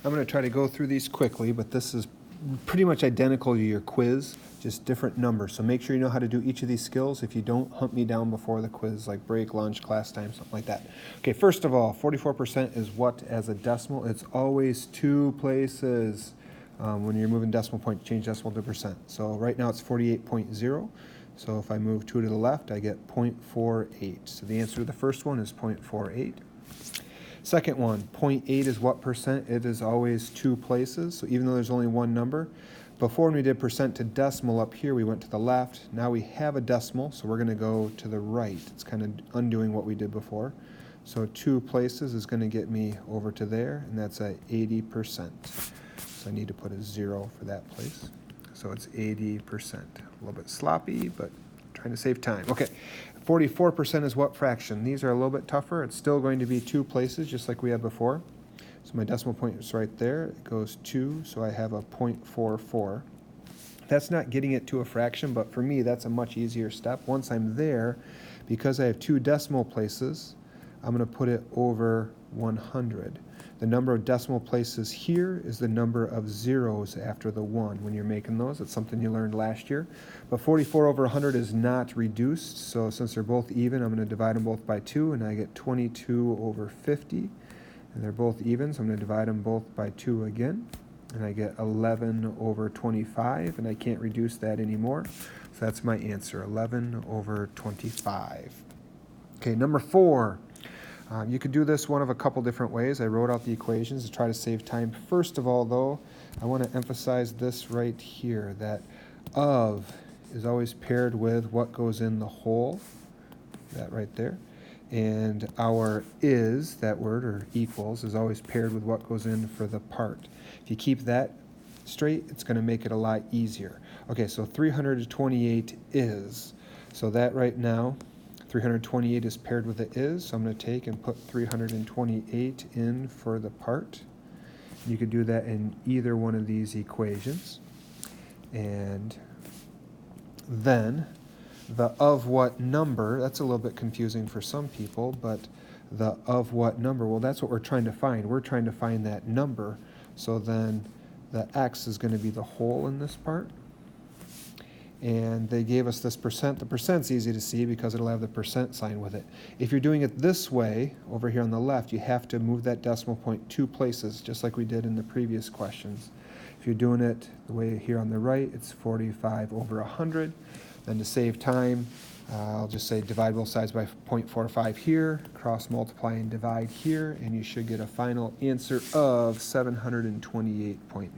I'm going to try to go through these quickly, but this is pretty much identical to your quiz, just different numbers. So make sure you know how to do each of these skills. If you don't, hunt me down before the quiz, like break, lunch, class time, something like that. Okay, first of all, 44% is what as a decimal? It's always two places. When you're moving decimal point, change decimal to percent. So right now it's 48.0. So if I move 2 to the left, I get 0.48. So the answer to the first one is 0.48. Second one, 0.8 is what percent? It is always two places. So even though there's only one number, before when we did percent to decimal up here, we went to the left. Now we have a decimal, so we're going to go to the right. It's kind of undoing what we did before. So two places is going to get me over to there, and that's at 80%. So I need to put a 0 for that place. So it's 80%. A little bit sloppy, but trying to save time. Okay, 44% is what fraction? These are a little bit tougher. It's still going to be two places, just like we had before. So my decimal point is right there. It goes 2, so I have a 0.44. That's not getting it to a fraction, but for me, that's a much easier step. Once I'm there, because I have two decimal places, I'm going to put it over 100. The number of decimal places here is the number of zeros after the 1 when you're making those. It's something you learned last year. But 44 over 100 is not reduced, so since they're both even, I'm going to divide them both by 2, and I get 22 over 50. And they're both even, so I'm going to divide them both by 2 again. And I get 11 over 25, and I can't reduce that anymore. So that's my answer, 11 over 25. Okay, number 4. You could do this one of a couple different ways. I wrote out the equations to try to save time. First of all, though, I want to emphasize this right here, that of is always paired with what goes in the whole, that right there. And our is, that word, or equals, is always paired with what goes in for the part. If you keep that straight, it's going to make it a lot easier. Okay, so 328 is. So that right now, 328 is paired with the is, so I'm going to take and put 328 in for the part. You could do that in either one of these equations. And then the of what number, that's a little bit confusing for some people, but the of what number, well, that's what we're trying to find. We're trying to find that number. So then the x is going to be the whole in this part. And they gave us this percent. The percent's easy to see because it'll have the percent sign with it. If you're doing it this way, over here on the left, you have to move that decimal point two places, just like we did in the previous questions. If you're doing it the way here on the right, it's 45 over 100. Then to save time, I'll just say divide both sides by 0.45 here, cross multiply and divide here, and you should get a final answer of 728.9.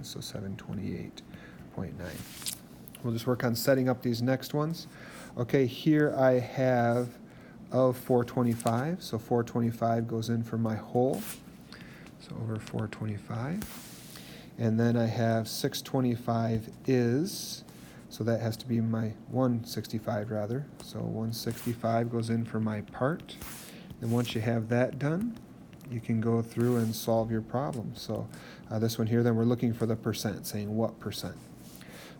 So 728.9. We'll just work on setting up these next ones. Okay, here I have of 425. So 425 goes in for my whole. So over 425. And then I have 625 is. So that has to be my 165 rather. So 165 goes in for my part. And once you have that done, you can go through and solve your problem. So this one here, then we're looking for the percent, saying what percent.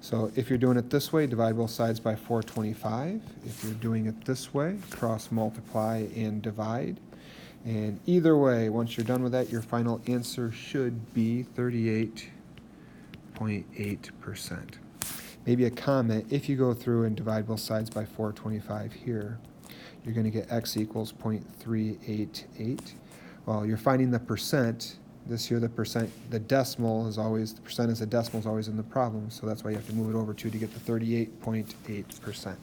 So if you're doing it this way, divide both sides by 425. If you're doing it this way, cross multiply and divide. And either way, once you're done with that, your final answer should be 38.8%. Maybe a comment, if you go through and divide both sides by 425 here, you're going to get x equals 0.388. Well, you're finding the percent. This here, the percent, the decimal is always, the percent as a decimal is always in the problem, so that's why you have to move it over to get the 38.8%.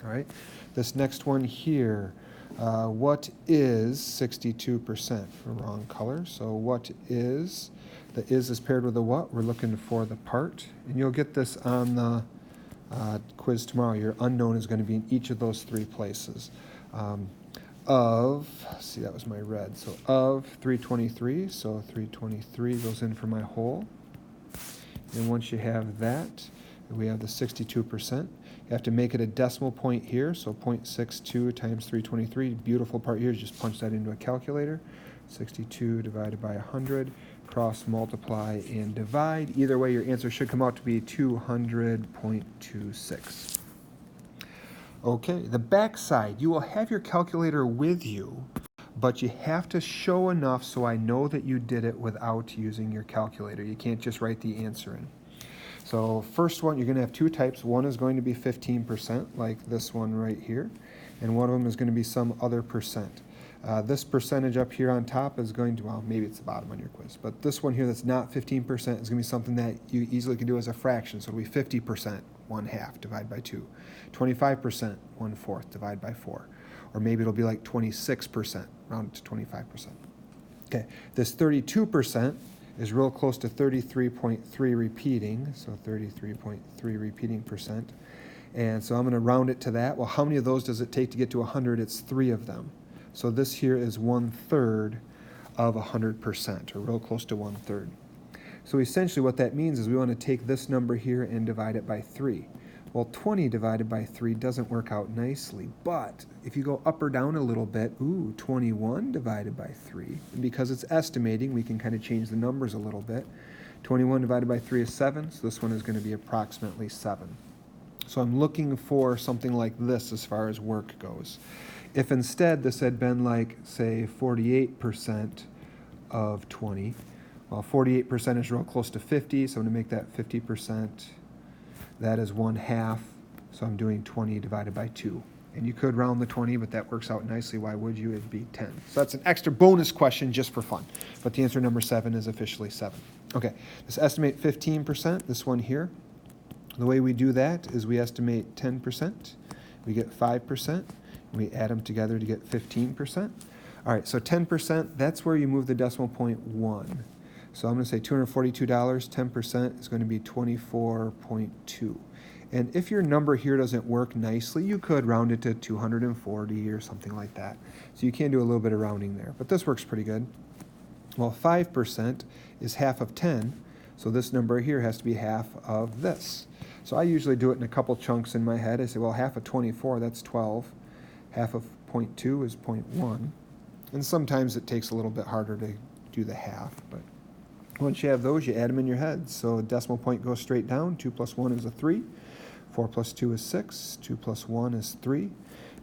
All right, this next one here, what is 62%? For wrong color, so what is, the is paired with the what? We're looking for the part, and you'll get this on the quiz tomorrow. Your unknown is going to be in each of those three places. See, that was my red, so of 323, so 323 goes in for my whole. And once you have that, we have the 62%. You have to make it a decimal point here, so 0.62 times 323. Beautiful part here is just punch that into a calculator. 62 divided by 100, cross multiply and divide. Either way, your answer should come out to be 200.26. Okay, the back side, you will have your calculator with you, but you have to show enough so I know that you did it without using your calculator. You can't just write the answer in. So first one, you're going to have two types. One is going to be 15%, like this one right here, and one of them is going to be some other percent. This percentage up here on top is going to, well, maybe it's the bottom on your quiz, but this one here that's not 15% is going to be something that you easily can do as a fraction. So it'll be 50%, 1/2, divide by 2. 25%, 1/4, divide by 4. Or maybe it'll be like 26%, round to 25%. Okay, this 32% is real close to 33.3 repeating, so 33.3 repeating percent. And so I'm going to round it to that. Well, how many of those does it take to get to 100? It's 3 of them. So this here is 1/3 of 100%, or real close to 1/3. So essentially what that means is we want to take this number here and divide it by 3. Well, 20 divided by 3 doesn't work out nicely, but if you go up or down a little bit, 21 divided by 3. And because it's estimating, we can kind of change the numbers a little bit. 21 divided by 3 is 7, so this one is going to be approximately 7. So I'm looking for something like this as far as work goes. If instead this had been like, say, 48% of 20, well, 48% is real close to 50, so I'm going to make that 50%. That is 1/2, so I'm doing 20 divided by 2. And you could round the 20, but that works out nicely. Why would you? It'd be 10. So that's an extra bonus question just for fun. But the answer number 7 is officially 7. Okay, let's estimate 15%, this one here. The way we do that is we estimate 10%, we get 5%, and we add them together to get 15%. All right, so 10%, that's where you move the decimal point 1. So I'm going to say $242, 10% is going to be 24.2. And if your number here doesn't work nicely, you could round it to 240 or something like that. So you can do a little bit of rounding there, but this works pretty good. Well, 5% is half of 10, so this number here has to be half of this. So I usually do it in a couple chunks in my head. I say, well, half of 24, that's 12. Half of 0.2 is 0.1. And sometimes it takes a little bit harder to do the half, but once you have those, you add them in your head. So decimal point goes straight down. 2 plus 1 is a 3. 4 plus 2 is 6. 2 plus 1 is 3.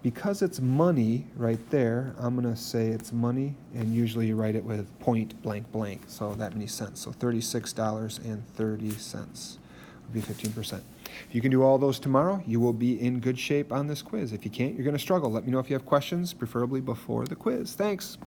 Because it's money right there, I'm going to say it's money, and usually you write it with point blank blank, so that many cents. So $36.30 would be 15%. If you can do all those tomorrow, you will be in good shape on this quiz. If you can't, you're going to struggle. Let me know if you have questions, preferably before the quiz. Thanks.